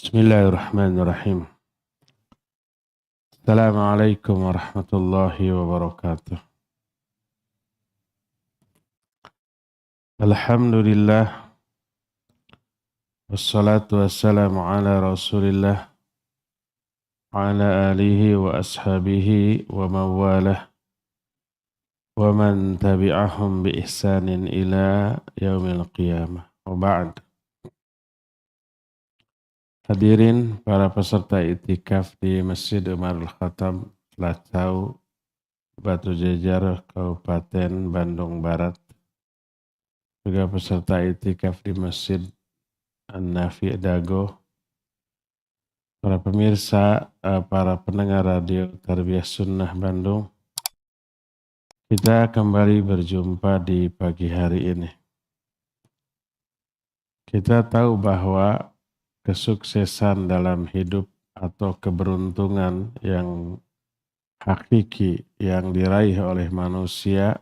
Bismillahirrahmanirrahim. Assalamualaikum warahmatullahi wabarakatuh. Alhamdulillah. Wassalatu wassalamu ala rasulillah. Wa ala alihi wa ashabihi wa mawalah. Wa man tabi'ahum bi ihsanin ila yaumil qiyamah. Wa ba'd. Hadirin para peserta itikaf di Masjid Umarul Khattab, Lacau, Batu Jajar, Kabupaten Bandung Barat. Juga peserta itikaf di Masjid An-Nafi Dago. Para pemirsa, para pendengar radio Tarbiyah Sunnah Bandung. Kita kembali berjumpa di pagi hari ini. Kita tahu bahwa kesuksesan dalam hidup atau keberuntungan yang hakiki yang diraih oleh manusia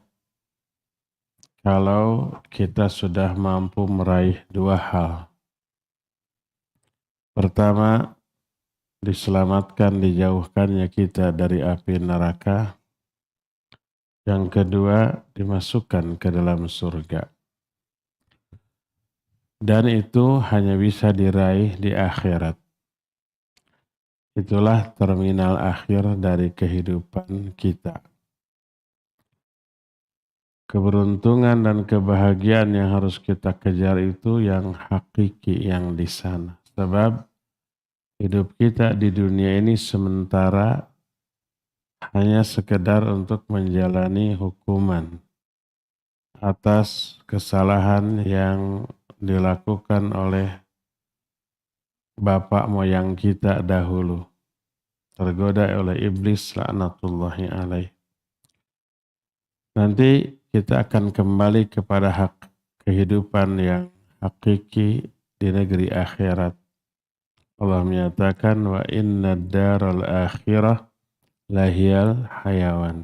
kalau kita sudah mampu meraih dua hal. Pertama, diselamatkan, dijauhkannya kita dari api neraka. Yang kedua, dimasukkan ke dalam surga. Dan itu hanya bisa diraih di akhirat. Itulah terminal akhir dari kehidupan kita. Keberuntungan dan kebahagiaan yang harus kita kejar itu yang hakiki, yang di sana. Sebab hidup kita di dunia ini sementara hanya sekedar untuk menjalani hukuman atas kesalahan yang dilakukan oleh bapak moyang kita dahulu. Tergoda oleh iblis laknatullahi alaih. Nanti kita akan kembali kepada hak kehidupan yang hakiki di negeri akhirat. Allah menyatakan wa inna daral akhirah lahiyal hayawan.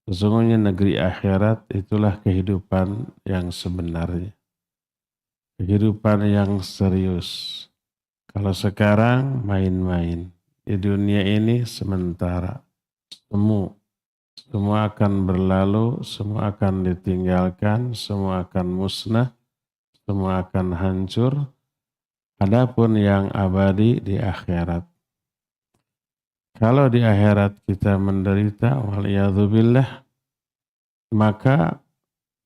Sesungguhnya negeri akhirat itulah kehidupan yang sebenarnya. Kehidupan yang serius. Kalau sekarang main-main. Di dunia ini sementara. Semua akan berlalu, semua akan ditinggalkan, semua akan musnah, semua akan hancur. Adapun yang abadi di akhirat. Kalau di akhirat kita menderita, waliyadzubillah, maka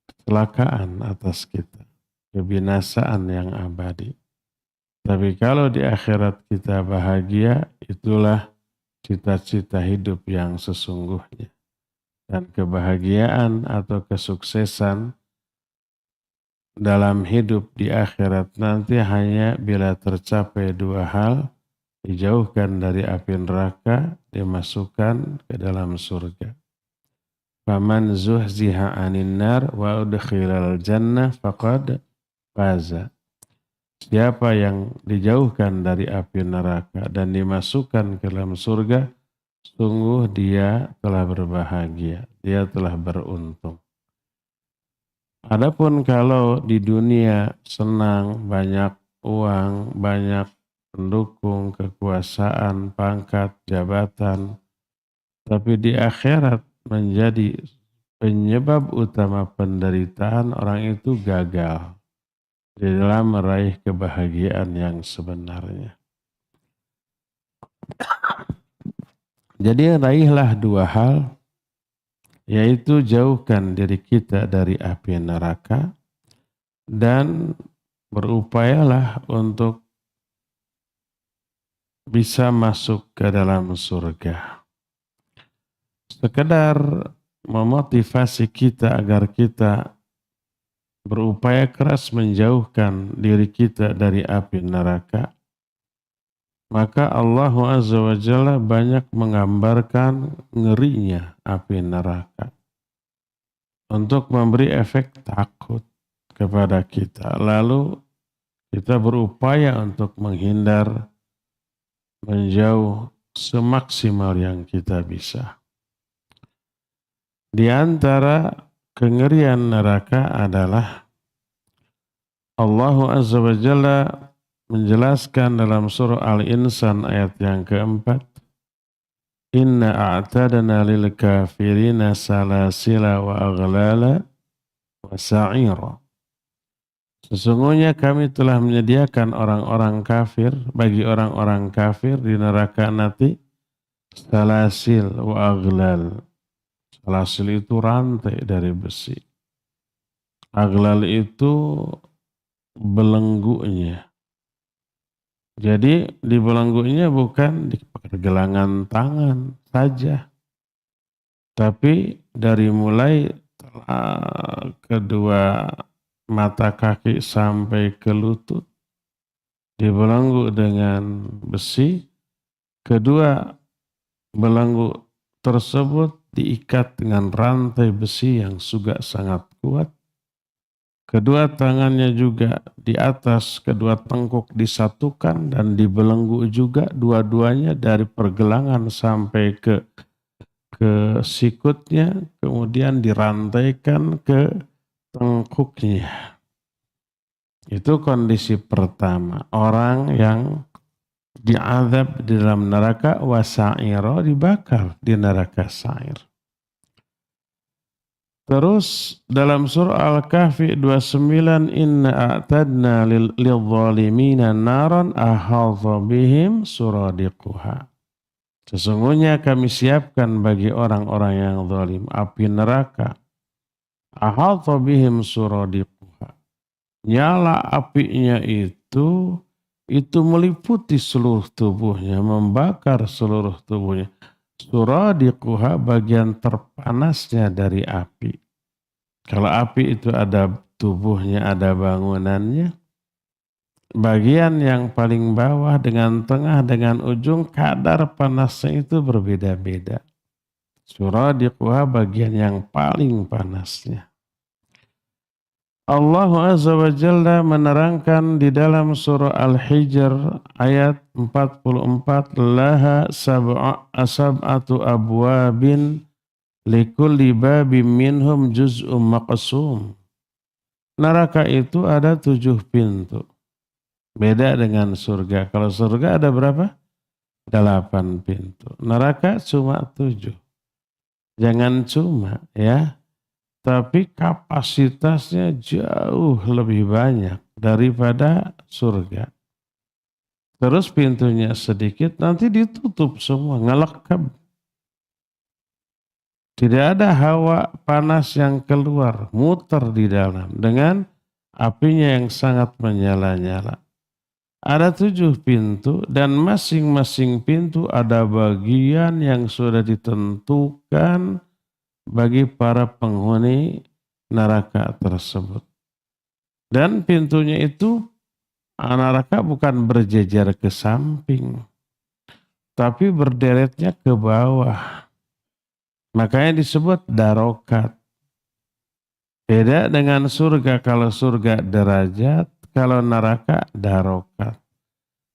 kecelakaan atas kita. Kebinasaan yang abadi. Tapi kalau di akhirat kita bahagia, itulah cita-cita hidup yang sesungguhnya. Dan kebahagiaan atau kesuksesan dalam hidup di akhirat nanti hanya bila tercapai dua hal, dijauhkan dari api neraka, dimasukkan ke dalam surga. Faman zuhziha 'anil nar wa udkhilal jannah faqad faza. Siapa yang dijauhkan dari api neraka dan dimasukkan ke dalam surga, sungguh dia telah berbahagia, dia telah beruntung. Adapun kalau di dunia senang, banyak uang, banyak pendukung, kekuasaan, pangkat, jabatan, tapi di akhirat menjadi penyebab utama penderitaan, orang itu gagal di dalam meraih kebahagiaan yang sebenarnya. Jadi raihlah dua hal, yaitu jauhkan diri kita dari api neraka dan berupayalah untuk bisa masuk ke dalam surga. Sekedar memotivasi kita agar kita berupaya keras menjauhkan diri kita dari api neraka, maka Allah Azza wa Jalla banyak menggambarkan ngerinya api neraka untuk memberi efek takut kepada kita. Lalu kita berupaya untuk menghindar, menjauh semaksimal yang kita bisa. Di antara kengerian neraka adalah Allah Azza wa Jalla menjelaskan dalam surah Al-Insan ayat yang keempat, Inna a'tadna lil kafirina salasila wa aghlala wa sa'ira. Sesungguhnya kami telah menyediakan orang-orang kafir, bagi orang-orang kafir di neraka nanti, salasil wa aghlal. Salasil itu rantai dari besi. Aghlal itu belenggunya. Jadi di belenggunya bukan di pergelangan tangan saja, tapi dari mulai kedua mata kaki sampai ke lutut dibelenggu dengan besi. Kedua belenggu tersebut diikat dengan rantai besi yang juga sangat kuat. Kedua tangannya juga di atas kedua tengkuk disatukan dan dibelenggu juga dua-duanya dari pergelangan sampai ke sikutnya, kemudian dirantaikan ke tengkuknya. Itu kondisi pertama, orang yang diazab di dalam neraka wasa'ira, dibakar di neraka sa'ir. Terus dalam surah Al-Kahfi 29, inna a'tadna lil-zalimina naran ahadha bihim suradiquha. Sesungguhnya kami siapkan bagi orang-orang yang zalim api neraka. Ahadha bihim suradiquha. Nyala apinya itu meliputi seluruh tubuhnya, membakar seluruh tubuhnya. Suradiquha, bagian terpanasnya dari api. Kalau api itu ada tubuhnya, ada bangunannya. Bagian yang paling bawah dengan tengah dengan ujung, kadar panasnya itu berbeda-beda. Suradiquha, bagian yang paling panasnya. Allah Azza wa Jalla menerangkan di dalam surah Al-Hijr ayat 44, laha sab'atu abwabin likulli babim minhum juz'um maqsum. Neraka itu ada 7 pintu. Beda dengan surga. Kalau surga ada berapa? 8 pintu. Neraka cuma 7. Jangan cuma, ya. Tapi kapasitasnya jauh lebih banyak daripada surga. Terus pintunya sedikit, nanti ditutup semua, ngelekep. Tidak ada hawa panas yang keluar, muter di dalam dengan apinya yang sangat menyala-nyala. Ada 7 pintu dan masing-masing pintu ada bagian yang sudah ditentukan bagi para penghuni neraka tersebut. Dan pintunya itu neraka bukan berjejer ke samping, tapi berderetnya ke bawah. Makanya disebut darokat. Beda dengan surga, kalau surga derajat, kalau neraka darokat.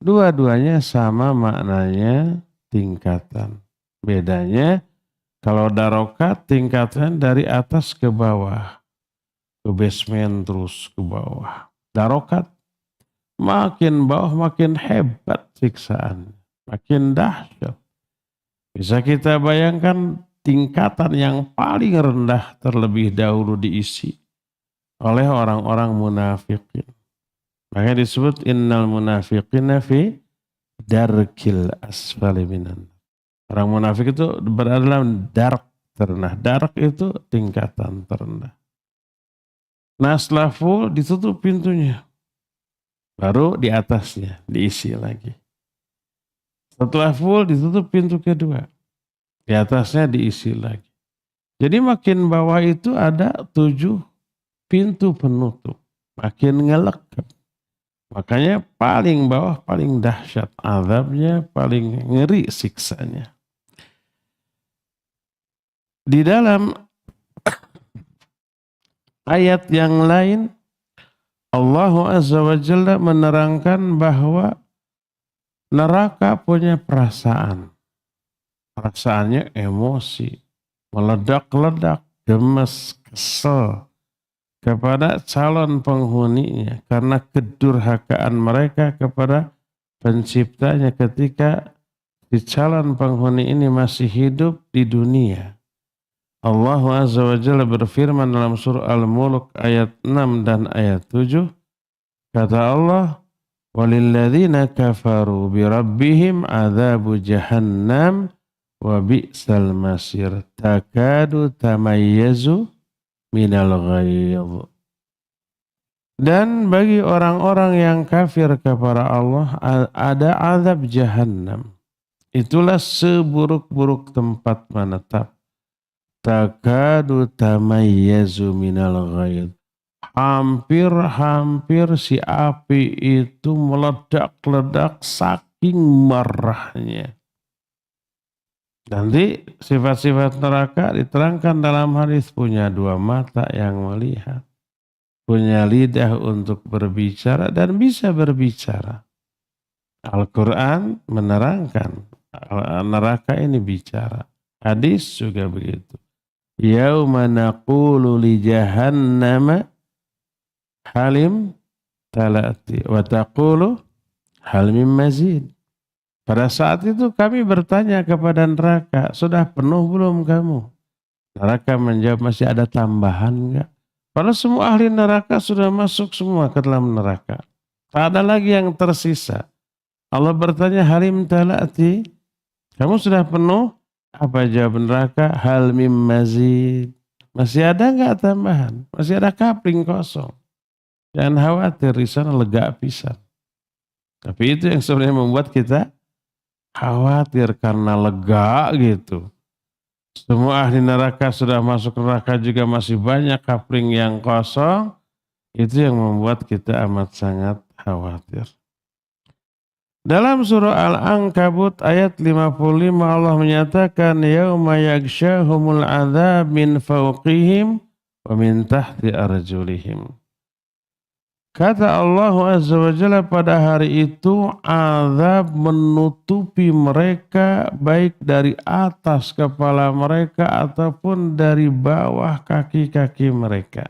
Dua-duanya sama maknanya, tingkatan. Bedanya, kalau darokat tingkatan dari atas ke bawah, ke basement terus ke bawah. Darokat makin bawah makin hebat siksaan, makin dahsyat. Bisa kita bayangkan tingkatan yang paling rendah terlebih dahulu diisi oleh orang-orang munafikin. Makanya disebut innal munafiqina fi darkil asfali minan. Orang munafik itu berada dalam dark terendah. Dark itu tingkatan terendah. Nah setelah full ditutup pintunya. Baru di atasnya diisi lagi. Setelah full ditutup pintu kedua. Di atasnya diisi lagi. Jadi makin bawah itu ada 7 pintu penutup. Makin ngelekep. Makanya paling bawah paling dahsyat azabnya, paling ngeri siksanya. Di dalam ayat yang lain, Allah Azza wa Jalla menerangkan bahwa neraka punya perasaan. Perasaannya emosi, meledak-ledak, gemes, kesel. kepada calon penghuninya karena kedurhakaan mereka kepada penciptanya ketika si calon penghuni ini masih hidup di dunia. Allah Azza wa Jalla berfirman dalam surah Al-Mulk ayat 6 dan ayat 7. Kata Allah, "Walilladzina kafaru birabbihim adzabu jahannam wa bi'sal masir takadu tamayyazu minal ghaidh." Dan bagi orang-orang yang kafir kepada Allah ada azab jahannam. Itulah seburuk-buruk tempat menetap. Takadu tamayyazu minal ghaidh. Hampir-hampir si api itu meledak-ledak saking marahnya. Nanti sifat-sifat neraka diterangkan dalam hadis, punya dua mata yang melihat, punya lidah untuk berbicara dan bisa berbicara. Al-Quran menerangkan neraka ini bicara. Hadis juga begitu. Yauma naqulu li jahannama halim talati wa taqulu hal min mazid. Pada saat itu kami bertanya kepada neraka, sudah penuh belum kamu? Neraka menjawab, masih ada tambahan enggak? Padahal semua ahli neraka sudah masuk semua ke dalam neraka. Tak ada lagi yang tersisa. Allah bertanya, halim talati, kamu sudah penuh? Apa jawab neraka? Hal min mazid. Masih ada enggak tambahan? Masih ada kapling kosong. Jangan khawatir, di sana lega pisan. Tapi itu yang sebenarnya membuat kita khawatir karena lega gitu. Semua ahli neraka sudah masuk neraka juga masih banyak kapling yang kosong. Itu yang membuat kita amat sangat khawatir. Dalam surah Al-Ankabut ayat 55 Allah menyatakan, yauma yakshahumul adzab min fawqihim wa min tahti arjulihim. Kata Allah Azza wa Jalla, pada hari itu azab menutupi mereka baik dari atas kepala mereka ataupun dari bawah kaki-kaki mereka.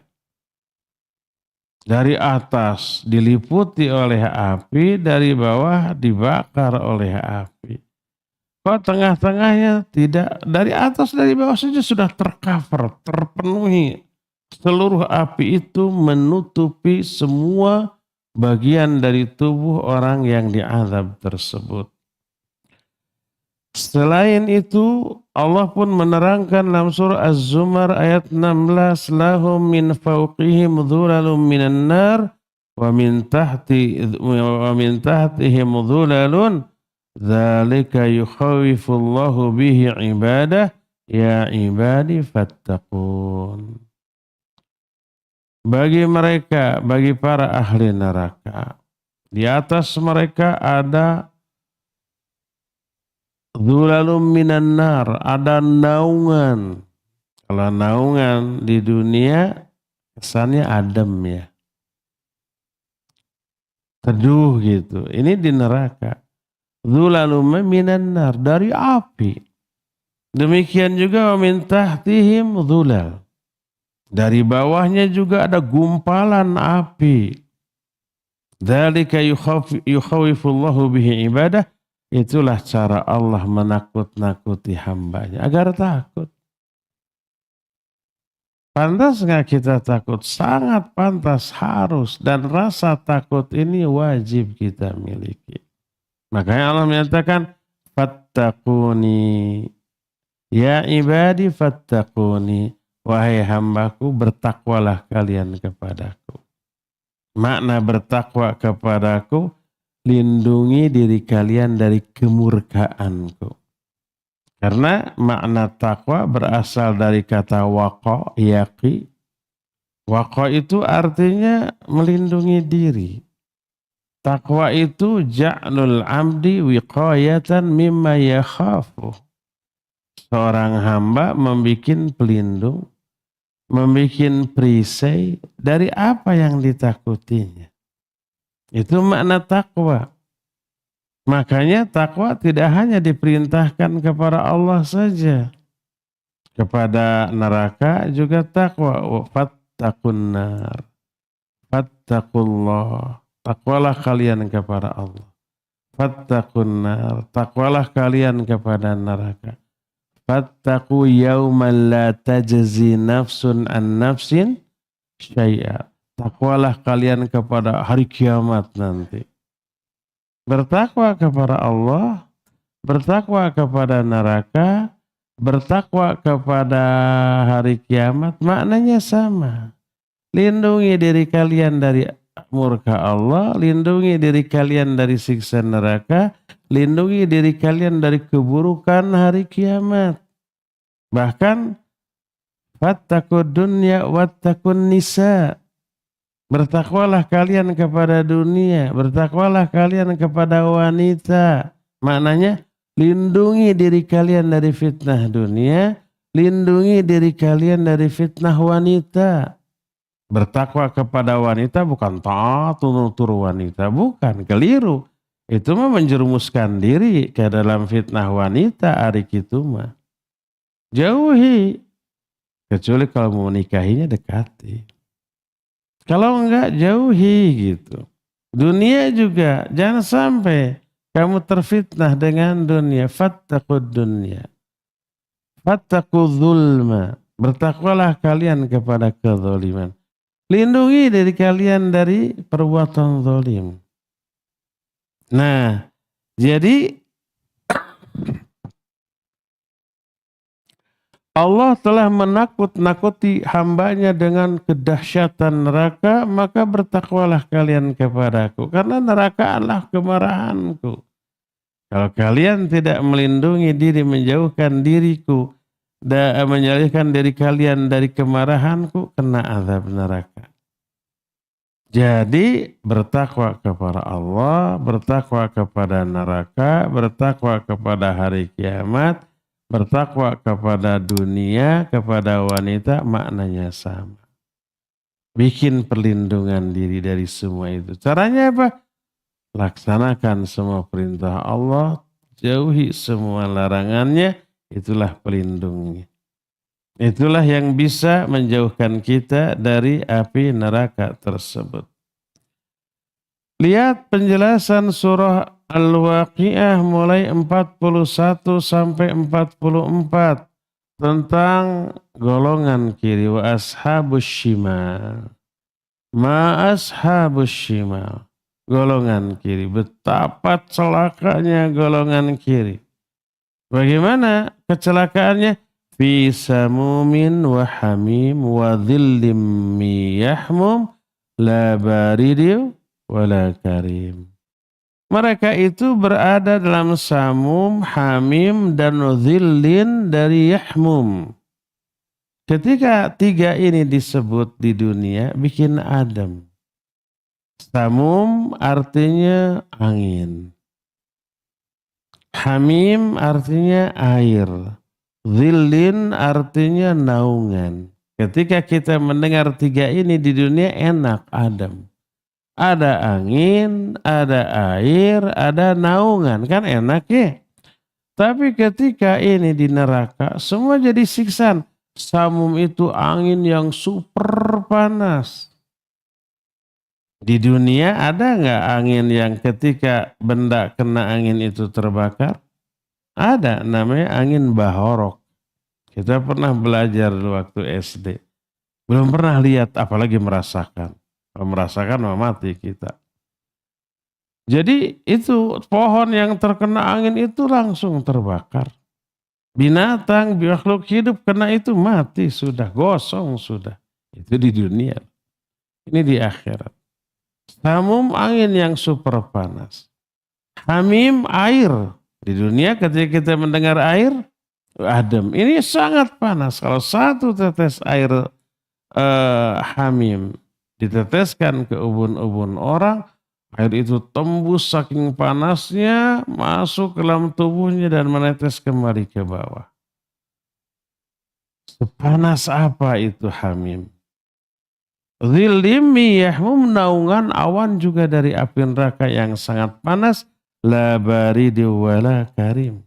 Dari atas diliputi oleh api, dari bawah dibakar oleh api. Kok tengah-tengahnya tidak, dari atas dari bawah saja sudah tercover, terpenuhi. Seluruh api itu menutupi semua bagian dari tubuh orang yang diazab tersebut. Selain itu, Allah pun menerangkan dalam surah Az-Zumar ayat 16, lahum min fawqihim dhulalun minan nar wa min tahtihim dhulalun dzalika yukhawifullahu bihi ibadah ya ibadi fattaqun. Bagi mereka, bagi para ahli neraka, di atas mereka ada dhulalum minan nar, ada naungan. Kalau naungan di dunia kesannya adem ya, teduh gitu. Ini di neraka. Dhulalum minan nar, dari api. Demikian juga wa min tahtihim dhulal. Dari bawahnya juga ada gumpalan api. Dzalika yukhawifullahu bihi ibadah. Itulah cara Allah menakut-nakuti hambanya agar takut. Pantas nggak kita takut? Sangat pantas, harus. Dan rasa takut ini wajib kita miliki. Makanya Allah menyatakan, fattaquni. Ya ibadi fattaquni. Wahai hambaku, bertakwalah kalian kepadaku. Makna bertakwa kepadaku, lindungi diri kalian dari kemurkaanku. Karena makna takwa berasal dari kata waqa, yaqi. Waqa itu artinya melindungi diri. Takwa itu ja'lul amdi wiqayatan mimma yakhafu. Seorang hamba membikin pelindung, membikin perisai dari apa yang ditakutinya. Itu makna takwa. Makanya takwa tidak hanya diperintahkan kepada Allah saja. Kepada neraka juga takwa. fattaqun nar. Fattaqullah. Takwalah kalian kepada Allah. Fattaqun nar. Takwalah kalian kepada neraka. Fattaqu yawman la tajzi nafsun an nafsin syai'a. Takwalah kalian kepada hari kiamat nanti. Bertakwa kepada Allah, bertakwa kepada neraka, bertakwa kepada hari kiamat, maknanya sama. Lindungi diri kalian dari murka Allah, lindungi diri kalian dari siksa neraka, lindungi diri kalian dari keburukan hari kiamat. Bahkan fattaqud dunya wattaqun nisa. Bertakwalah kalian kepada dunia, bertakwalah kalian kepada wanita. Maknanya lindungi diri kalian dari fitnah dunia, lindungi diri kalian dari fitnah wanita. Bertakwa kepada wanita bukan taat tutur wanita, bukan, keliru. Itu mah menjerumuskan diri ke dalam fitnah wanita hari itu mah. Jauhi. Kecuali kalau mau nikahinya dekati. Kalau enggak jauhi gitu. Dunia juga jangan sampai kamu terfitnah dengan dunia. Fattaqud dunya. Fattaqud zulma. Bertakwalah kalian kepada kezaliman. Lindungi diri kalian dari perbuatan zalim. Nah, jadi Allah telah menakut-nakuti hambanya dengan kedahsyatan neraka, maka bertakwalah kalian kepadaku. Karena neraka adalah kemarahanku. Kalau kalian tidak melindungi diri, menjauhkan diriku, dan menyalihkan diri kalian dari kemarahanku, kena azab neraka. Jadi bertakwa kepada Allah, bertakwa kepada neraka, bertakwa kepada hari kiamat, bertakwa kepada dunia, kepada wanita, maknanya sama. Bikin perlindungan diri dari semua itu. Caranya apa? Laksanakan semua perintah Allah, jauhi semua larangannya, itulah pelindungnya. Itulah yang bisa menjauhkan kita dari api neraka tersebut. Lihat penjelasan surah Al-Waqiah mulai 41 sampai 44 tentang golongan kiri. Wa ashabus shimal. Ma ashabus shimal. Golongan kiri. Betapa celakanya golongan kiri. Bagaimana kecelakaannya? Fi samumin wa hamim wa dhillim miyahmum la baridiu wala karim. Mereka itu berada dalam samum, hamim, dan dhillin dari yahmum. Ketika tiga ini disebut di dunia, bikin adem. Samum artinya angin. Hamim artinya air. Dhillin artinya naungan. Ketika kita mendengar tiga ini di dunia, enak, adem. Ada angin, ada air, ada naungan. Kan enak ya. Tapi ketika ini di neraka, semua jadi siksaan. Samum itu angin yang super panas. Di dunia ada nggak angin yang ketika benda kena angin itu terbakar? Ada, namanya angin bahorok. Kita pernah belajar waktu SD. Belum pernah lihat, apalagi merasakan. Kalau merasakan mati kita. Jadi itu pohon yang terkena angin itu langsung terbakar. Binatang, makhluk hidup kena itu mati sudah, gosong sudah. Itu di dunia. Ini di akhirat. Samum angin yang super panas. Hamim air. Di dunia ketika kita mendengar air, adem. Ini sangat panas. Kalau satu tetes air hamim diteteskan ke ubun-ubun orang, air itu tembus saking panasnya, masuk ke dalam tubuhnya dan menetes kembali ke bawah. Sepanas apa itu hamim? Dhillim miyahmum, naungan awan juga dari api neraka yang sangat panas. La barid wala karim.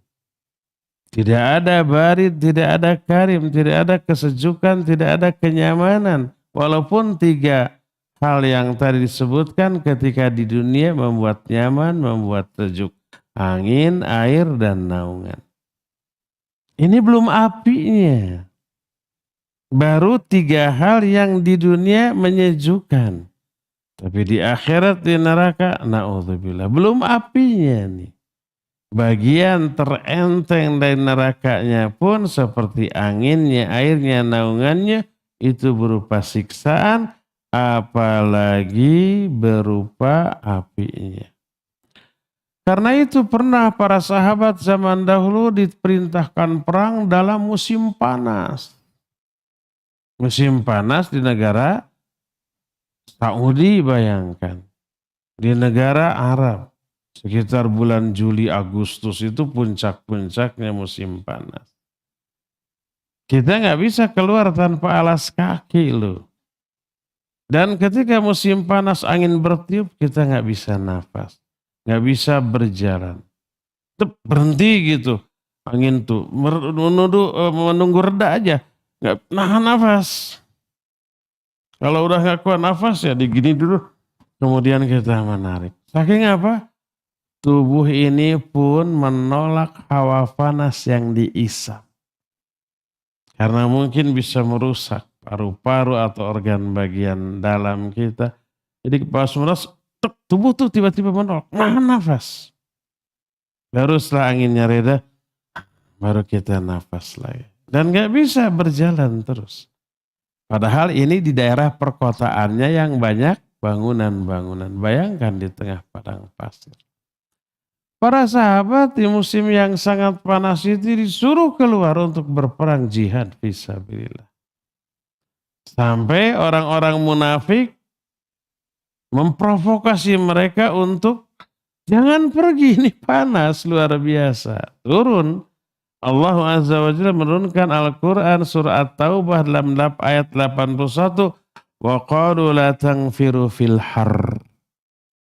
Tidak ada barid, tidak ada karim, tidak ada kesejukan, tidak ada kenyamanan. Walaupun 3 hal yang tadi disebutkan ketika di dunia membuat nyaman, membuat sejuk. Angin, air, dan naungan. Ini belum apinya. Baru 3 hal yang di dunia menyejukkan. Tapi di akhirat, di neraka, na'udzubillah. Belum apinya nih. Bagian terenteng dari nerakanya pun seperti anginnya, airnya, naungannya itu berupa siksaan, apalagi berupa apinya. Karena itu pernah para sahabat zaman dahulu diperintahkan perang dalam musim panas. Musim panas di negara Saudi, bayangkan. Di negara Arab. Sekitar bulan Juli Agustus itu puncak-puncaknya musim panas. Kita nggak bisa keluar tanpa alas kaki loh. Dan ketika musim panas angin bertiup kita nggak bisa nafas. Nggak bisa berjalan. Berhenti gitu. Angin tuh menunggu reda aja. Nggak nahan nafas. Kalau udah nggak kuat nafas ya digini dulu. Kemudian kita menarik. Saking apa? Tubuh ini pun menolak hawa panas yang diisap. Karena mungkin bisa merusak paru-paru atau organ bagian dalam kita. Jadi pas meras, tubuh tuh tiba-tiba menolak, nahan nafas. Baru setelah anginnya reda, baru kita nafas lagi. Dan gak bisa berjalan terus. Padahal ini di daerah perkotaannya yang banyak bangunan-bangunan. Bayangkan di tengah padang pasir. Para sahabat di musim yang sangat panas itu disuruh keluar untuk berperang jihad fisabilillah. Sampai orang-orang munafik memprovokasi mereka untuk jangan pergi, ini panas luar biasa. Turun. Allah Azza wa Jalla menurunkan Al-Quran surah At-Taubah dalam ayat 81. Wa qalu la tangfiru fil har.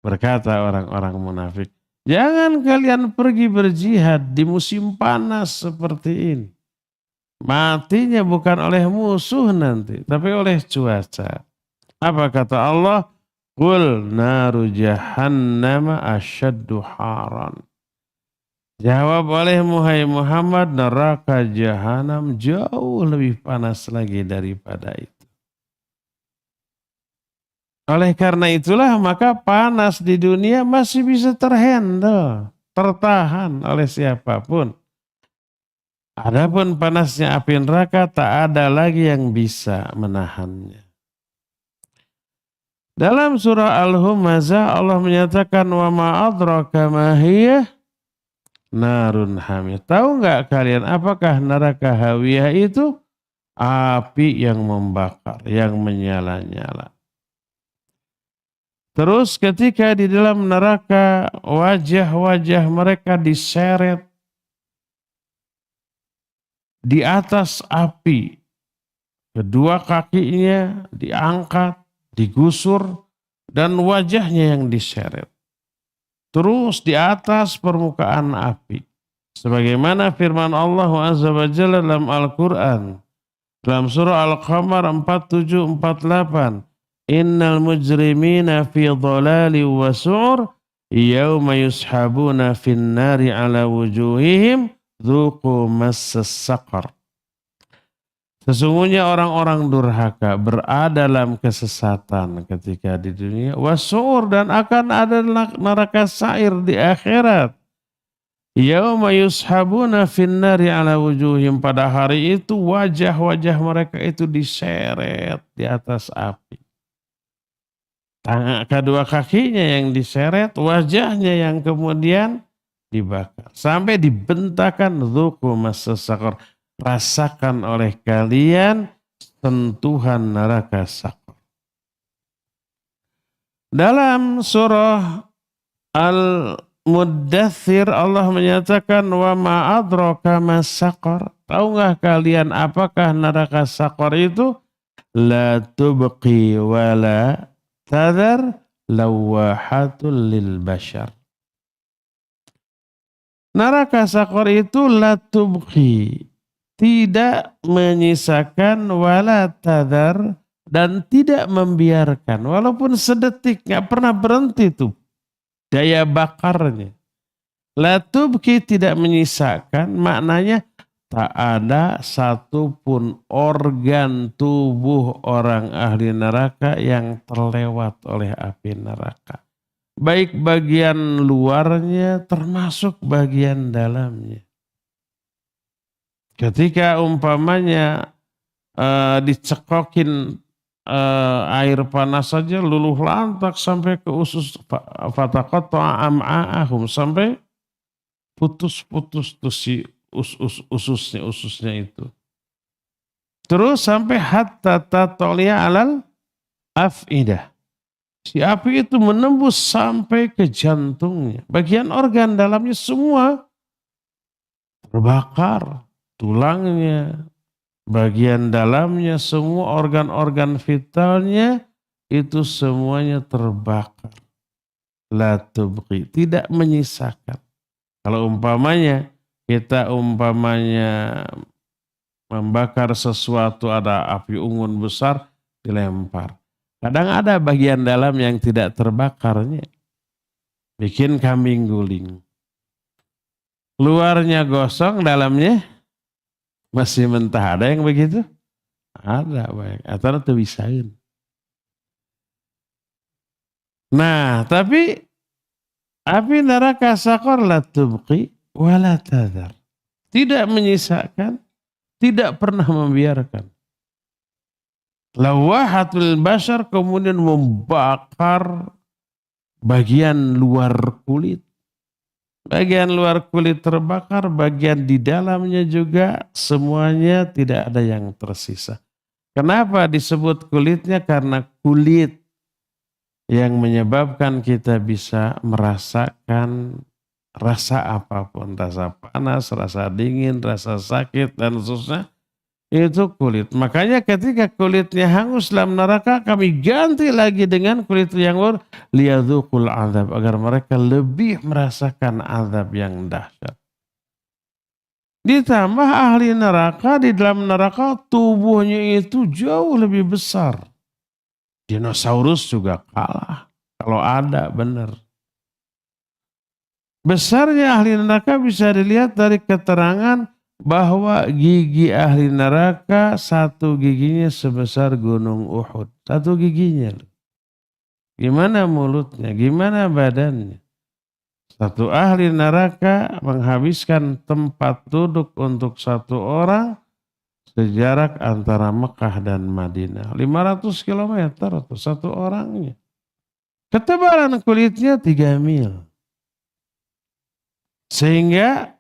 Berkata orang-orang munafik. Jangan kalian pergi berjihad di musim panas seperti ini. Matinya bukan oleh musuh nanti, tapi oleh cuaca. Apa kata Allah? Qul naru jahannama asyaddu haran. Jawab oleh Muhammad, neraka jahanam jauh lebih panas lagi daripada itu. Oleh karena itulah maka panas di dunia masih bisa terhandle, tertahan oleh siapapun. Adapun panasnya api neraka tak ada lagi yang bisa menahannya. Dalam surah Al-Humazah Allah menyatakan wa ma adraka ma hiya narun hamiyah. Tahu nggak kalian apakah neraka hawiyah itu? Api yang membakar, yang menyala-nyala. Terus ketika di dalam neraka wajah-wajah mereka diseret di atas api. Kedua kakinya diangkat, digusur, dan wajahnya yang diseret. Terus di atas permukaan api. Sebagaimana firman Allah Azza wa Jalla dalam Al-Quran. Dalam surah Al-Qamar 47-48. Innal mujrimina fi dhalali wa su'ur yawma yushabuna fin nari ala wujuhihim dhuqu massas saqar. Sesungguhnya orang-orang durhaka berada dalam kesesatan ketika di dunia wasu'ur dan akan ada neraka sa'ir di akhirat. Yauma yushabuna fin nari ala wujuhihim, pada hari itu wajah-wajah mereka itu diseret di atas api. Kedua kakinya yang diseret, wajahnya yang kemudian dibakar. Sampai dibentakan dzuqu massas saqar. Rasakan oleh kalian sentuhan neraka saqar. Dalam surah Al-Muddathir Allah menyatakan wa ma adraka mas saqar. Tahu nggak kalian apakah neraka saqar itu? La tubqi wa la tadhar lawahatul lil bashar. Neraka saqar itu la tubqi, tidak menyisakan wala tadhar, dan tidak membiarkan, walaupun sedetik, nggak pernah berhenti tuh daya bakarnya. La tubqi tidak menyisakan, maknanya tak ada satupun organ tubuh orang ahli neraka yang terlewat oleh api neraka. Baik bagian luarnya termasuk bagian dalamnya. Ketika umpamanya dicekokin air panas saja luluh lantak sampai ke usus, fataqatta'a am'a'ahum, sampai putus-putus tuh si ususnya itu. Terus sampai hatta tatoliya alal af'idah. Si api itu menembus sampai ke jantungnya. Bagian organ dalamnya semua terbakar. Tulangnya, bagian dalamnya, semua organ-organ vitalnya itu semuanya terbakar. La tubqi, tidak menyisakan. Kalau umpamanya kita membakar sesuatu, ada api unggun besar dilempar. Kadang ada bagian dalam yang tidak terbakarnya. Bikin kambing guling. Luarnya gosong, dalamnya masih mentah. Ada yang begitu? Ada, baik. Atau itu bisain. Nah, tapi api neraka sakor la tubqi wa la tadhar. Tidak menyisakan, tidak pernah membiarkan. Lawahatul bashar, kemudian membakar bagian luar kulit. Bagian luar kulit terbakar, bagian di dalamnya juga semuanya tidak ada yang tersisa. Kenapa disebut kulitnya? Karena kulit yang menyebabkan kita bisa merasakan rasa apapun. Rasa panas, rasa dingin, rasa sakit, dan seterusnya. Itu kulit. Makanya ketika kulitnya hangus dalam neraka, kami ganti lagi dengan kulit yang baru, liyadzuqul azab, agar mereka lebih merasakan azab yang dahsyat. Ditambah ahli neraka, di dalam neraka tubuhnya itu jauh lebih besar. Dinosaurus juga kalah. Kalau ada, benar. Besarnya ahli neraka bisa dilihat dari keterangan bahwa gigi ahli neraka satu giginya sebesar gunung Uhud. Satu giginya. Gimana mulutnya? Gimana badannya? Satu ahli neraka menghabiskan tempat duduk untuk satu orang sejarak antara Mekah dan Madinah. 500 kilometer atau satu orangnya. Ketebalan kulitnya 3 mil. Sehingga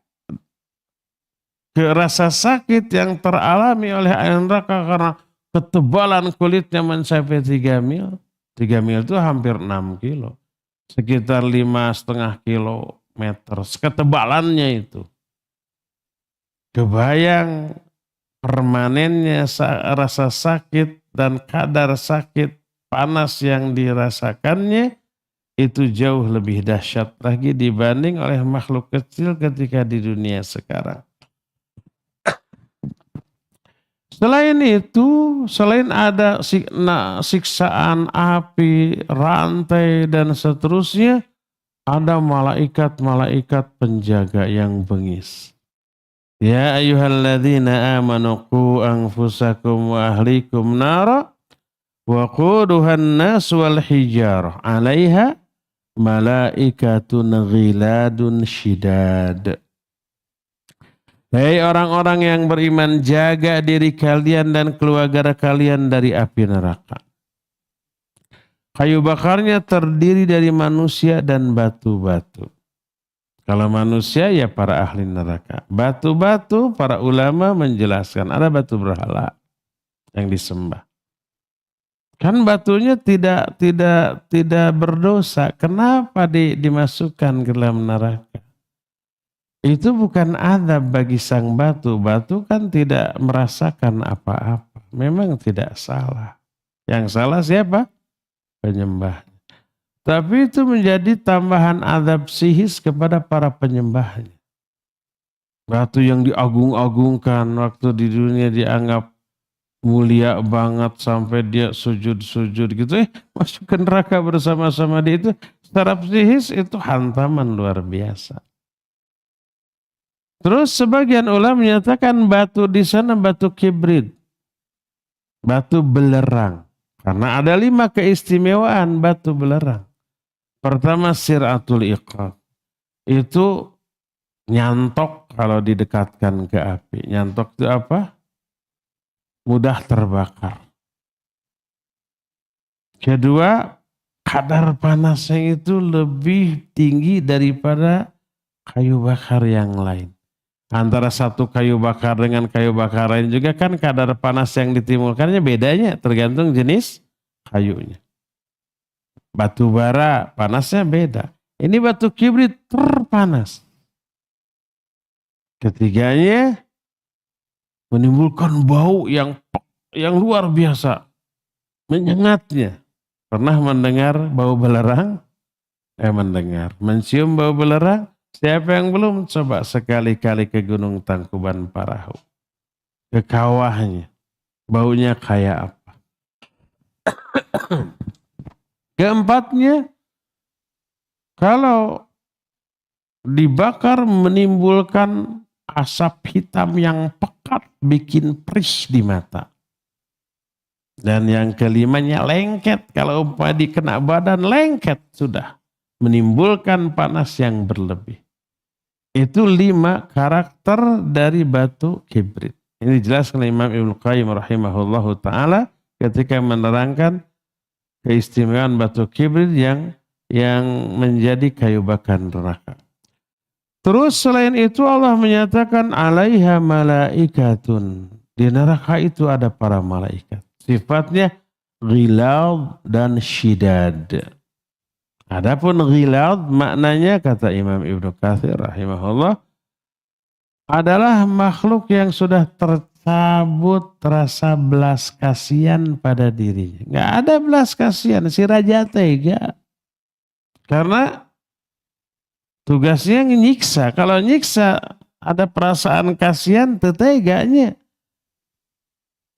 rasa sakit yang teralami oleh ahli neraka karena ketebalan kulitnya mencapai 3 mil. 3 mil itu hampir 6 kilo. Sekitar 5,5 kilometer. Ketebalannya itu. Kebayang permanennya rasa sakit dan kadar sakit panas yang dirasakannya itu jauh lebih dahsyat lagi dibanding oleh makhluk kecil ketika di dunia sekarang. Selain itu, selain ada siksaan api, rantai, dan seterusnya, ada malaikat-malaikat penjaga yang bengis. Ya ayyuhalladzina amanu qu anfusakum wa ahlikum nara wa quduhan nas wal hijarah 'alaiha malaikatun ghiladun syidad. Hei orang-orang yang beriman, jaga diri kalian dan keluarga kalian dari api neraka. Kayu bakarnya terdiri dari manusia dan batu-batu. Kalau manusia ya para ahli neraka. Batu-batu para ulama menjelaskan ada batu berhala yang disembah. Kan batunya tidak berdosa. Kenapa dimasukkan ke dalam neraka? Itu bukan azab bagi sang batu. Batu kan tidak merasakan apa-apa. Memang tidak salah. Yang salah siapa? Penyembahnya. Tapi itu menjadi tambahan azab sihis kepada para penyembahnya. Batu yang diagung-agungkan waktu di dunia dianggap mulia banget sampai dia sujud-sujud gitu, masuk ke neraka bersama-sama dia, itu secara psikis itu hantaman luar biasa. Terus sebagian ulama menyatakan batu di sana batu kibrit, batu belerang. Karena ada 5 keistimewaan batu belerang. Pertama siratul iqab. Itu nyantok kalau didekatkan ke api. Nyantok itu apa? Mudah terbakar. Kedua, kadar panasnya itu lebih tinggi daripada kayu bakar yang lain. Antara satu kayu bakar dengan kayu bakar lain juga kan kadar panas yang ditimbulkannya bedanya tergantung jenis kayunya. Batu bara panasnya beda. Ini batu kibrit terpanas. Ketiganya menimbulkan bau yang luar biasa. Menyengatnya. Pernah mendengar bau belerang? Mendengar. Mencium bau belerang? Siapa yang belum? Coba sekali-kali ke Gunung Tangkuban Parahu. Ke kawahnya. Baunya kayak apa? Keempatnya, kalau dibakar menimbulkan asap hitam yang pekat, bikin perih di mata. Dan yang kelimanya lengket, kalau umpama dikena badan lengket sudah. Menimbulkan panas yang berlebih. Itu 5 karakter dari batu kibrit. Ini dijelaskan oleh Imam Ibnu Qayyim rahimahullahu ta'ala ketika menerangkan keistimewaan batu kibrit yang menjadi kayu bakar neraka. Terus selain itu Allah menyatakan alaiha malaikatun. Di neraka itu ada para malaikat. Sifatnya ghilad dan syidad. Adapun ghilad maknanya kata Imam Ibnu Katsir rahimahullah adalah makhluk yang sudah tercabut rasa belas kasihan pada dirinya. Enggak ada belas kasihan, si raja tega. Karena tugasnya nyiksa. Kalau nyiksa ada perasaan kasihan teteganya.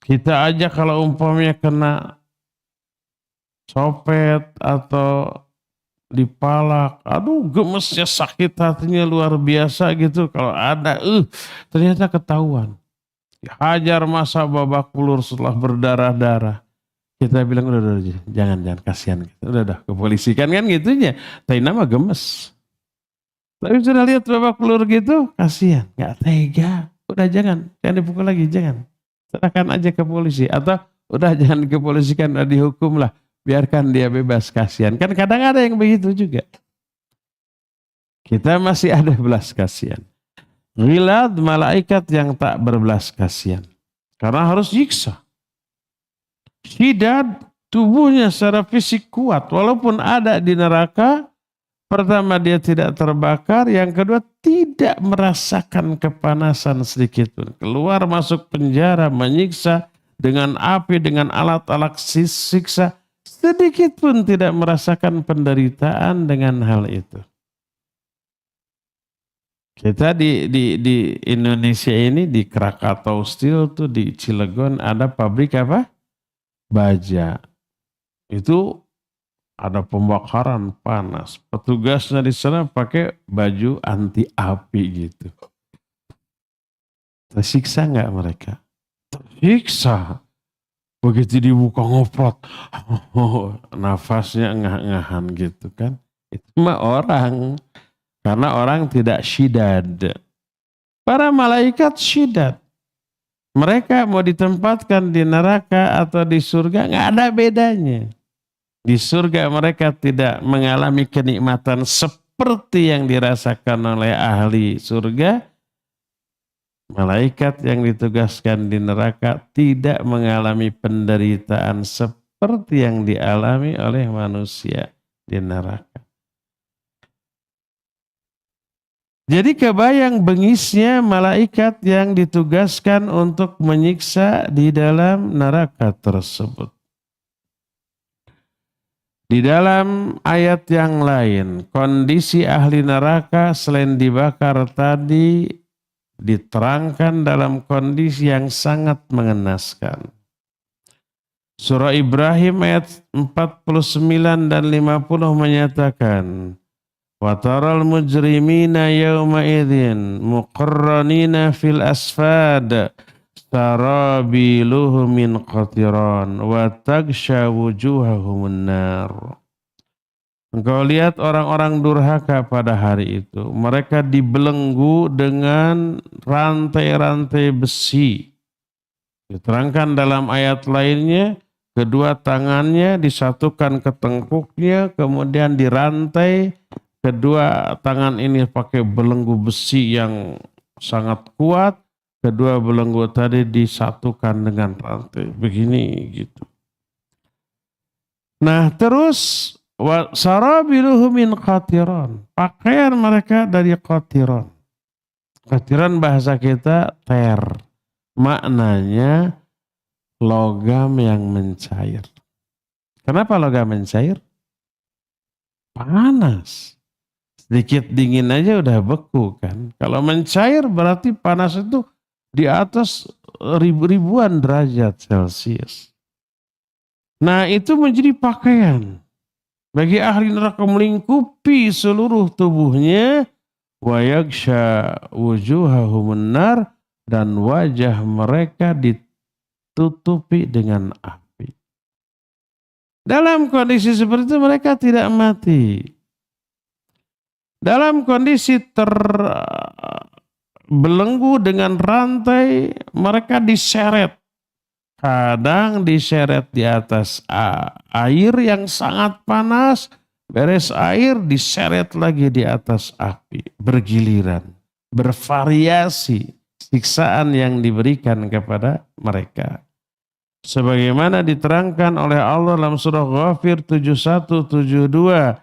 Kita aja kalau umpamanya kena copet atau dipalak, aduh gemesnya sakit hatinya luar biasa gitu. Kalau ada, ternyata ketahuan. Hajar masa babak belur setelah berdarah-darah. Kita bilang udah jangan kasihan. Udah ke polisi kan gitunya. Tapi nama gemes. Tapi sudah lihat babak belur gitu, kasihan, nggak tega. Udah jangan dipukul lagi, jangan. Serahkan aja ke polisi atau udah jangan ke polisi kan udah dihukum lah. Biarkan dia bebas kasihan. Kan kadang ada yang begitu juga. Kita masih ada belas kasihan. Ghilad malaikat yang tak berbelas kasihan. Karena harus nyiksa. Syidad tubuhnya secara fisik kuat. Walaupun ada di neraka. Pertama dia tidak terbakar. Yang kedua tidak merasakan kepanasan sedikit pun. Keluar masuk penjara menyiksa dengan api, dengan alat-alat siksa. Sedikit pun tidak merasakan penderitaan dengan hal itu. Kita di Indonesia ini di Krakatau Steel tuh di Cilegon ada pabrik apa? Baja. Itu ada pembakaran panas. Petugasnya di sana pakai baju anti api gitu. Tersiksa nggak mereka? Tersiksa. Begitu dibuka ngoprot, nafasnya ngah-ngahan gitu kan. Itu mah orang. Karena orang tidak syidad. Para malaikat syidad. Mereka mau ditempatkan di neraka atau di surga, nggak ada bedanya. Di surga mereka tidak mengalami kenikmatan seperti yang dirasakan oleh ahli surga. Malaikat yang ditugaskan di neraka tidak mengalami penderitaan seperti yang dialami oleh manusia di neraka. Jadi kebayang bengisnya malaikat yang ditugaskan untuk menyiksa di dalam neraka tersebut. Di dalam ayat yang lain, kondisi ahli neraka selain dibakar tadi diterangkan dalam kondisi yang sangat mengenaskan. Surah Ibrahim ayat 49 dan 50 menyatakan, wa taral mujrimina yawma idzin muqarranina fil asfad sarabiluhum min qatiran wa tagsha wujuhahumun nar. Engkau lihat orang-orang durhaka pada hari itu. Mereka dibelenggu dengan rantai-rantai besi. Diterangkan dalam ayat lainnya, kedua tangannya disatukan ke tengkuknya, kemudian dirantai. Kedua tangan ini pakai belenggu besi yang sangat kuat. Kedua belenggu tadi disatukan dengan rantai. Begini gitu. Nah terus sarabiluhum min qatiran. Pakaian mereka dari qatiran. Qatiran bahasa kita ter. Maknanya logam yang mencair. Kenapa logam mencair? Panas. Sedikit dingin aja udah beku kan. Kalau mencair berarti panas itu di atas ribuan derajat Celcius. Nah itu menjadi pakaian. Bagi ahli neraka melingkupi seluruh tubuhnya. Wa yagsha wujuhahumun nar. Dan wajah mereka ditutupi dengan api. Dalam kondisi seperti itu mereka tidak mati. Dalam kondisi terbelenggu dengan rantai, mereka diseret. Kadang diseret di atas air yang sangat panas, beres air diseret lagi di atas api. Bergiliran, bervariasi siksaan yang diberikan kepada mereka. Sebagaimana diterangkan oleh Allah dalam surah Ghafir 71-72.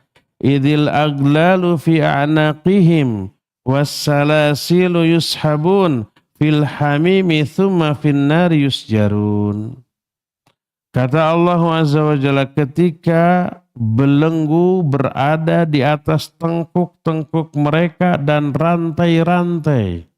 Idil aglalu fi a'naqihim wassalasilu yushabun fil hamimi thumma fin nari yusjarun. Kata Allah Azza wa Jalla, ketika belenggu berada di atas tengkuk-tengkuk mereka dan rantai-rantai.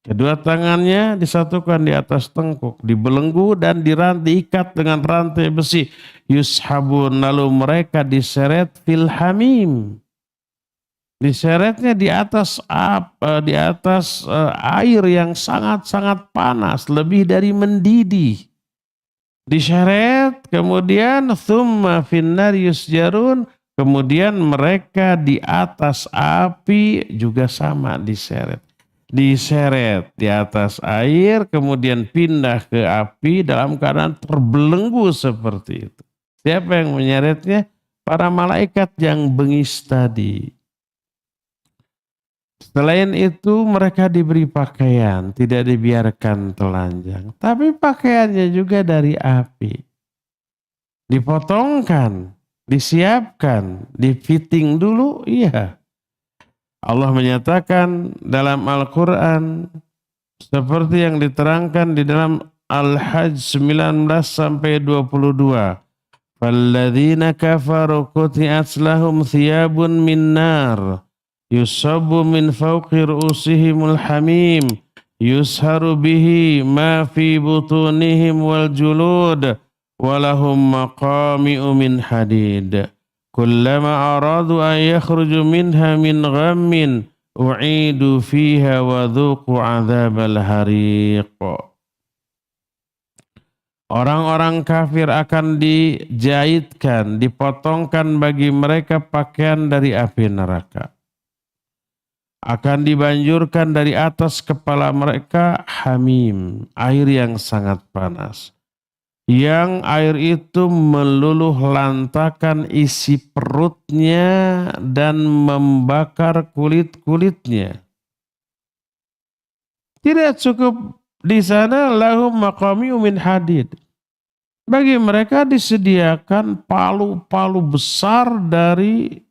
Kedua tangannya disatukan di atas tengkuk, dibelenggu dan diikat dengan rantai besi. Yushabun, lalu mereka diseret fil hamim. Diseretnya di atas air yang sangat-sangat panas, lebih dari mendidih. Diseret, kemudian thumma finnar yusjarun, kemudian mereka di atas api juga sama diseret. Diseret di atas air, kemudian pindah ke api dalam keadaan terbelenggu seperti itu. Siapa yang menyeretnya? Para malaikat yang bengis tadi. Selain itu mereka diberi pakaian, tidak dibiarkan telanjang. Tapi pakaiannya juga dari api. Dipotongkan, disiapkan, difitting dulu, iya. Allah menyatakan dalam Al-Quran seperti yang diterangkan di dalam Al-Hajj 19 sampai 22. Falladzina kafaru quti'at lahum thiyabun min nar yusabbu min fawqi ru'usihimul hamim yusharu bihi ma fi butunihim wal julud walahum maqami'u min hadid. Kullama aradu an yakhruju minha min ghammin u'idu fiha wa dhuqu adzabal hariq. Orang-orang kafir akan dijahitkan, dipotongkan bagi mereka pakaian dari api neraka. Akan dibanjurkan dari atas kepala mereka hamim, air yang sangat panas. Yang air itu meluluh lantakan isi perutnya dan membakar kulit-kulitnya. Tidak cukup di sana, lahum maqami'u min hadid. Bagi mereka disediakan palu-palu besar dari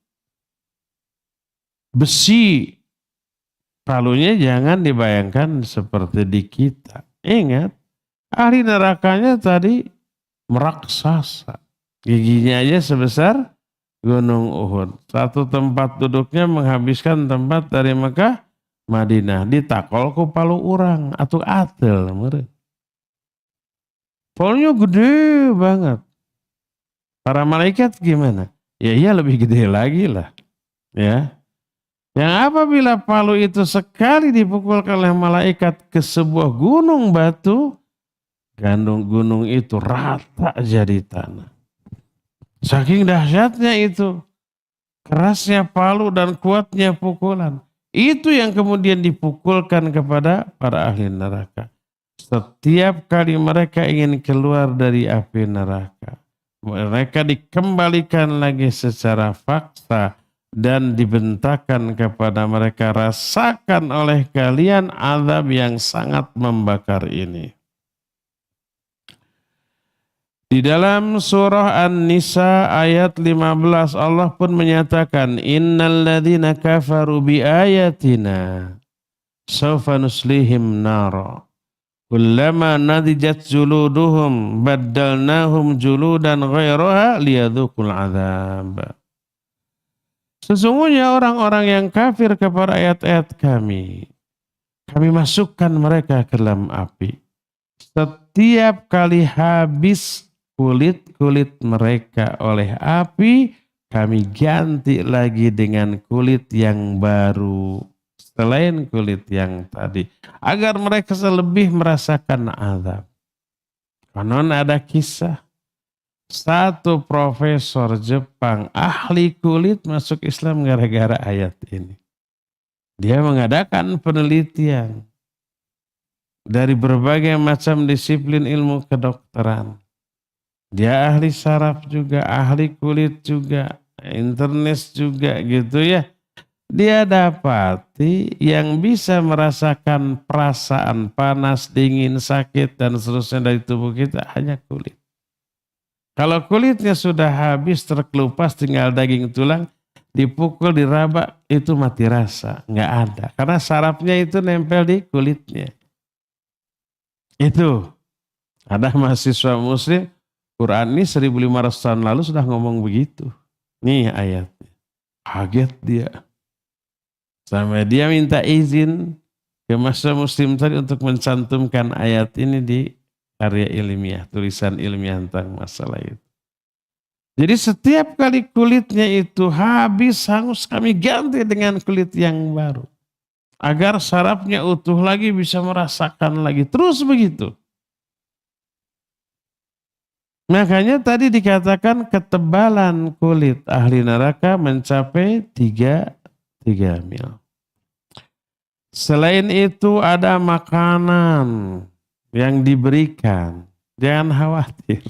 besi. Palunya jangan dibayangkan seperti di kita. Ingat, ahli nerakanya tadi meraksasa. Giginya aja sebesar Gunung Uhud. Satu tempat duduknya menghabiskan tempat dari Mekah, Madinah. Ditakol ku palu urang atau atel. Palunya gede banget. Para malaikat gimana? Ya iya lebih gede lagi lah. Ya. Yang apabila palu itu sekali dipukulkan oleh malaikat ke sebuah gunung batu, gunung itu rata jadi tanah. Saking dahsyatnya itu, kerasnya palu dan kuatnya pukulan. Itu yang kemudian dipukulkan kepada para ahli neraka. Setiap kali mereka ingin keluar dari api neraka, mereka dikembalikan lagi secara paksa dan dibentakkan kepada mereka, rasakan oleh kalian azab yang sangat membakar ini. Di dalam surah An-Nisa ayat 15 Allah pun menyatakan innal ladzina kafaru bi ayatina sawfa nuslihim nara kullama nadijat juluduhum baddalnahum juludan ghairaha liyadzuqul adzab. Sesungguhnya orang-orang yang kafir kepada ayat-ayat kami masukkan mereka ke dalam api. Setiap kali habis kulit-kulit mereka oleh api, kami ganti lagi dengan kulit yang baru selain kulit yang tadi, agar mereka lebih merasakan azab. Konon ada kisah satu profesor Jepang ahli kulit masuk Islam gara-gara ayat ini. Dia mengadakan penelitian dari berbagai macam disiplin ilmu kedokteran. Dia ahli saraf juga, ahli kulit juga, internis juga gitu ya. Dia dapati yang bisa merasakan perasaan panas, dingin, sakit dan seterusnya dari tubuh kita hanya kulit. Kalau kulitnya sudah habis terkelupas tinggal daging tulang, dipukul, diraba itu mati rasa, nggak ada. Karena sarafnya itu nempel di kulitnya. Itu ada mahasiswa muslim, Quran ini 1500 tahun lalu sudah ngomong begitu. Nih ayatnya. Kaget dia. Sampai dia minta izin ke mahasiswa muslim tadi untuk mencantumkan ayat ini di karya ilmiah, tulisan ilmiah tentang masalah itu. Jadi setiap kali kulitnya itu habis, hangus, kami ganti dengan kulit yang baru. Agar sarafnya utuh lagi, bisa merasakan lagi. Terus begitu. Makanya tadi dikatakan ketebalan kulit ahli neraka mencapai 3 mil. Selain itu ada makanan yang diberikan. Jangan khawatir.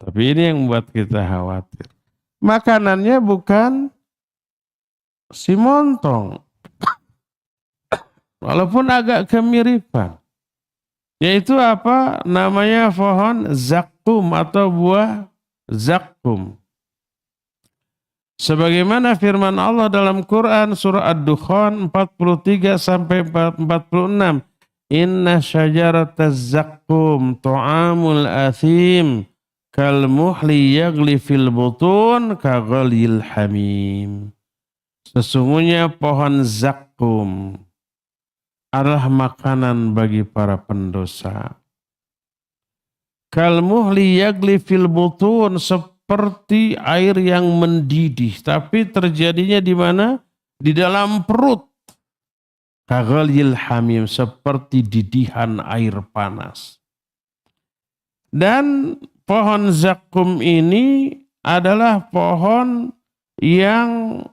Tapi ini yang membuat kita khawatir. Makanannya bukan si montong. Walaupun agak kemiripan. Yaitu apa? Namanya pohon zakum atau buah zakum. Sebagaimana firman Allah dalam Quran surah Ad-Dukhan 43 sampai 46. Inna syajarataz zakum tu'amul athim kal muhli yagli fil butun ka ghalil hamim. Sesungguhnya pohon zakum adalah makanan bagi para pendosa. Kal muhli yagli fil butun, seperti air yang mendidih, tapi terjadinya di mana? Di dalam perut. Kaghalil hamim, seperti didihan air panas. Dan pohon zakum ini adalah pohon yang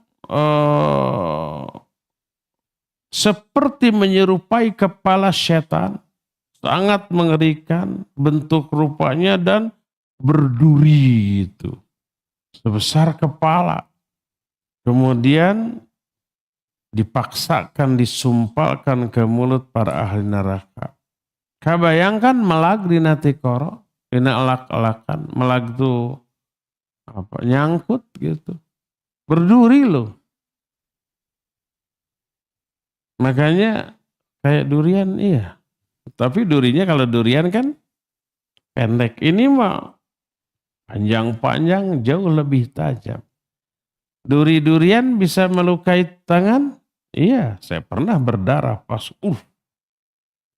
seperti menyerupai kepala setan, sangat mengerikan bentuk rupanya dan berduri itu, sebesar kepala. Kemudian dipaksakan, disumpalkan ke mulut para ahli neraka. Kabayangkan melag di natikoro, kena elak-elakan, melag itu apa, nyangkut gitu, berduri loh. Makanya kayak durian iya. Tapi durinya kalau durian kan pendek. Ini mah panjang-panjang jauh lebih tajam. Duri-durian bisa melukai tangan? Iya, saya pernah berdarah pas.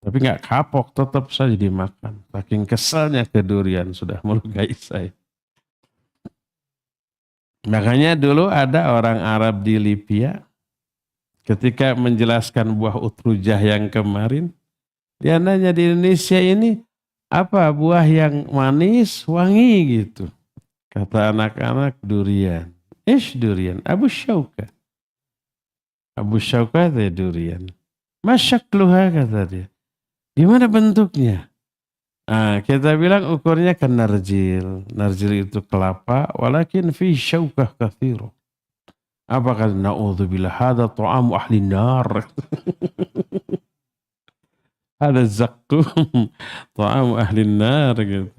Tapi nggak kapok, tetap saja dimakan. Saking keselnya ke durian sudah melukai saya. Makanya dulu ada orang Arab di Libya, ketika menjelaskan buah utrujah yang kemarin, dia nanya di Indonesia ini, apa buah yang manis, wangi gitu. Kata anak-anak durian. Durian. Abu Syauka. Abu Syauka itu durian. Masyakluha kata dia. Gimana bentuknya? Nah, kita bilang ukurnya kan narjil. Narjil itu kelapa. Walakin fi syaukah kathiru. Apa kata? Na'udzubillah. Hada ta'amu ahli nar. Hada zakkum. Ta'amu ahli nar gitu.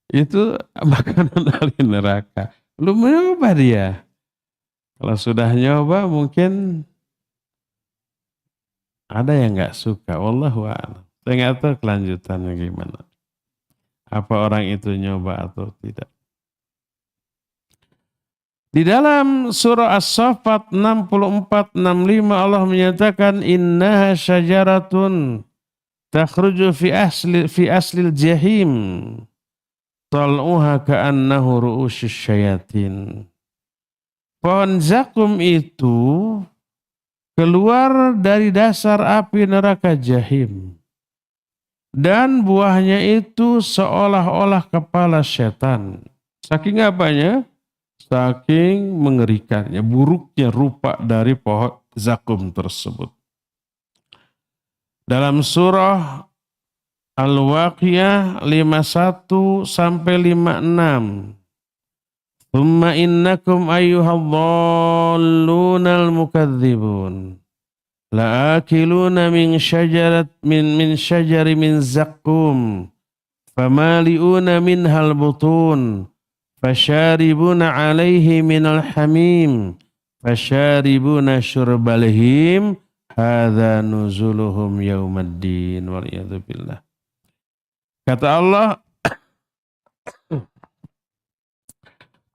Itu makanan ahli neraka. Belum nyoba dia. Kalau sudah nyoba mungkin ada yang nggak suka. Wallahu a'lam. Saya nggak tahu kelanjutannya gimana. Apa orang itu nyoba atau tidak. Di dalam surah As-Saffat 64-65 Allah menyatakan innaha syajaratun takhruju fi aslil jahim tal'uha ka'annahu ru'usyus syayatin. Pohon zakum itu keluar dari dasar api neraka jahim. Dan buahnya itu seolah-olah kepala setan. Saking apanya? Saking mengerikannya, buruknya rupa dari pohon zakum tersebut. Dalam surah Al-Waqiah 51 sampai 56. Thumma innakum ayyuhadhdallunal mukadzibun. La'akiluna min syajari min zakkum. Famali'una minhal butun. Fasyaribuna alaihi minal hamim. Fasyaribuna syurbal him. Hadza nuzuluhum yaumaddin. Waliyadzubillah. Kata Allah,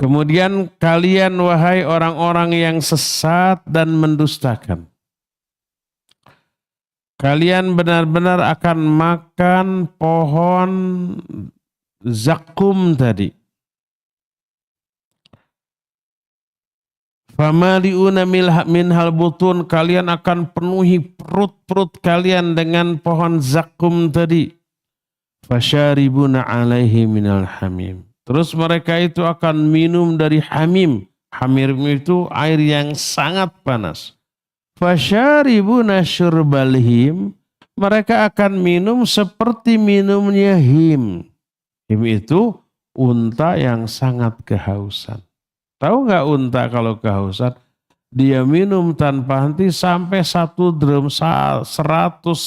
kemudian kalian wahai orang-orang yang sesat dan mendustakan. Kalian benar-benar akan makan pohon zakum tadi. Famali'una minhal butun, kalian akan penuhi perut-perut kalian dengan pohon zakum tadi. Fasyaribuna alaihi minal hamim. Terus mereka itu akan minum dari hamim. Hamim itu air yang sangat panas. Fasyaribuna syurbal him. Mereka akan minum seperti minumnya him. Him itu unta yang sangat kehausan. Tahu nggak unta kalau kehausan? Dia minum tanpa henti sampai 1 drum 100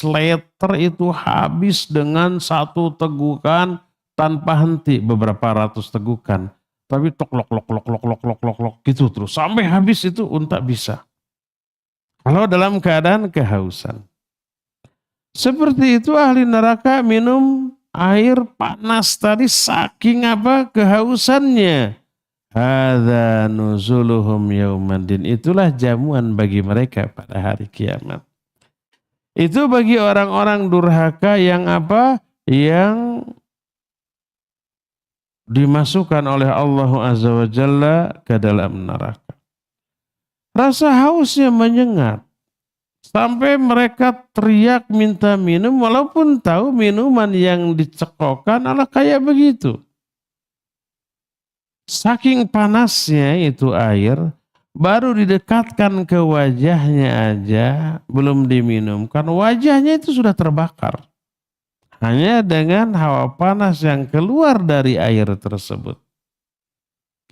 liter itu habis dengan 1 tegukan tanpa henti, beberapa ratus tegukan. Tapi tok lok gitu terus sampai habis itu unta bisa. Kalau dalam keadaan kehausan. Seperti itu ahli neraka minum air panas tadi saking apa kehausannya. Hadza nuzuluhum yaumaddin. Itulah jamuan bagi mereka pada hari kiamat. Itu bagi orang-orang durhaka yang apa? Yang dimasukkan oleh Allah Azza wa Jalla ke dalam neraka. Rasa hausnya menyengat. Sampai mereka teriak minta minum walaupun tahu minuman yang dicekokkan adalah kayak begitu. Saking panasnya itu air, baru didekatkan ke wajahnya aja, belum diminumkan, wajahnya itu sudah terbakar. Hanya dengan hawa panas yang keluar dari air tersebut.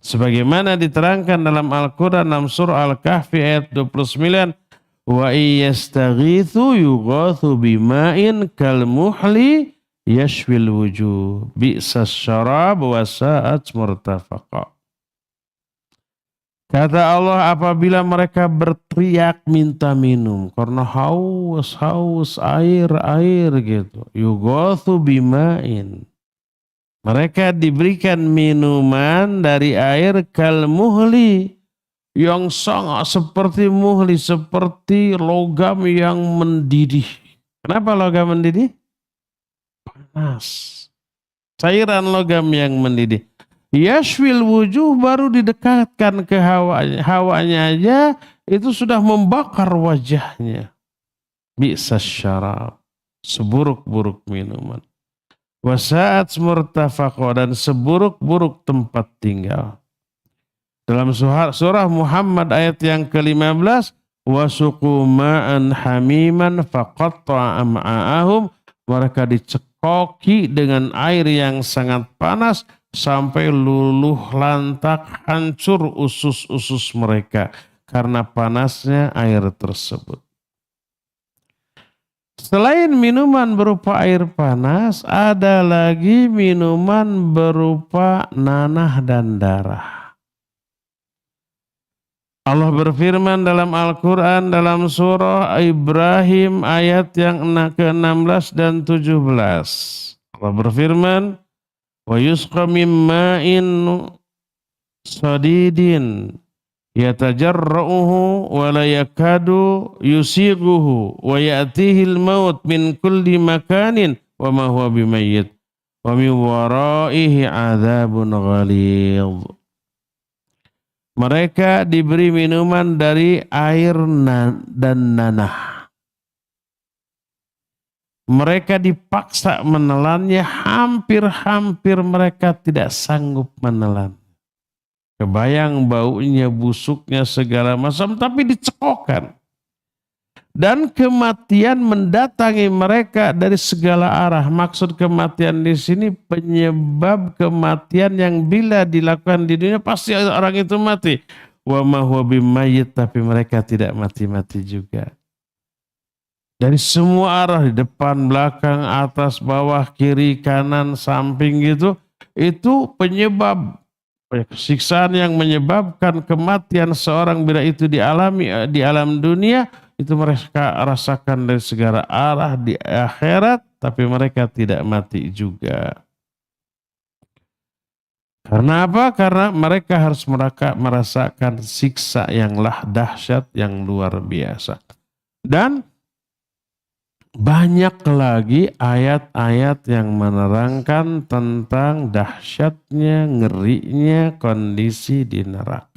Sebagaimana diterangkan dalam Al-Quran dalam surah Al-Kahfi ayat 29, wa iyastaghithu yughathu bima'in kalmuhli yashwil wujuh bi'sas syarab wa sa'at murtafaqa. Kata Allah, apabila mereka berteriak minta minum karena haus air gitu, yughathu bima'in, mereka diberikan minuman dari air kalmuhli yang sangat seperti muhli, seperti logam yang mendidih. Kenapa logam mendidih? Panas. Cairan logam yang mendidih. Yashwil wujuh baru didekatkan ke hawanya aja itu sudah membakar wajahnya. Bi'sas syarab. Seburuk-buruk minuman. Wasa'at murtafaqo dan seburuk-buruk tempat tinggal. Dalam surah Muhammad ayat yang ke-15, wasuqu ma'an hamiman faqatta'a am'a'ahum, mereka dicekoki dengan air yang sangat panas sampai luluh lantak hancur usus-usus mereka karena panasnya air tersebut. Selain minuman berupa air panas, ada lagi minuman berupa nanah dan darah. Allah berfirman dalam Al-Quran dalam surah Ibrahim ayat yang ke-16 dan 17. Allah berfirman, wa yusqa min ma'in sadidin yatajarra'uhu wa la yakadu yusighuhu wa ya'tihi al-maut min kulli makanin wa ma huwa bimayyit wa min waraihi 'adzabun ghalidh. Mereka diberi minuman dari air dan nanah. Mereka dipaksa menelannya, hampir-hampir mereka tidak sanggup menelan. Kebayang baunya, busuknya, segala macam, tapi dicekokkan. Dan kematian mendatangi mereka dari segala arah. Maksud kematian di sini penyebab kematian yang bila dilakukan di dunia pasti orang itu mati. Wa ma huwa bimayyit, tapi mereka tidak mati-mati juga. Dari semua arah, di depan, belakang, atas, bawah, kiri, kanan, samping gitu, itu penyebab siksaan yang menyebabkan kematian seorang bila itu dialami di alam dunia. Itu mereka rasakan dari segala arah di akhirat, tapi mereka tidak mati juga. Karena apa? Karena mereka harus merasakan siksa yang dahsyat, yang luar biasa. Dan banyak lagi ayat-ayat yang menerangkan tentang dahsyatnya, ngerinya kondisi di neraka.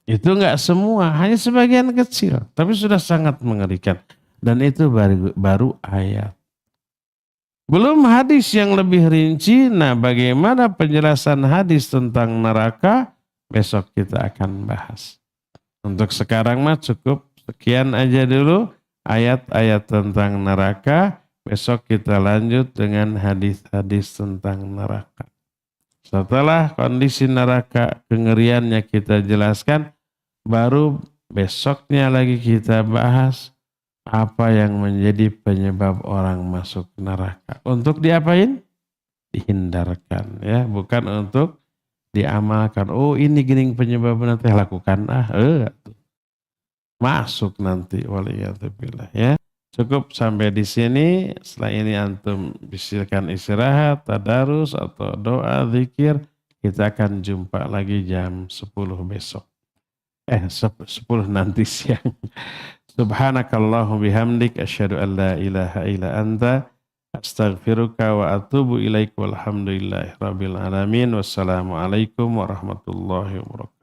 Itu enggak semua, hanya sebagian kecil, tapi sudah sangat mengerikan. Dan itu baru ayat. Belum hadis yang lebih rinci. Nah, bagaimana penjelasan hadis tentang neraka? Besok kita akan bahas. Untuk sekarang mah cukup sekian aja dulu ayat-ayat tentang neraka. Besok kita lanjut dengan hadis-hadis tentang neraka. Setelah kondisi neraka kengeriannya kita jelaskan, baru besoknya lagi kita bahas apa yang menjadi penyebab orang masuk neraka. Untuk diapain? Dihindarkan, ya, bukan untuk diamalkan. Oh, ini gini penyebab nanti lakukan. Masuk nanti, waliyadzubillah, ya. Cukup sampai di sini. Setelah ini antum silakan istirahat, tadarus atau doa, zikir. Kita akan jumpa lagi jam 10 besok. 10 nanti siang. Subhanakallahu bihamdik asyhadu an la ilaha illa anta astaghfiruka wa atubu ilaik walhamdulillahi rabbil alamin. Wassalamualaikum warahmatullahi wabarakatuh.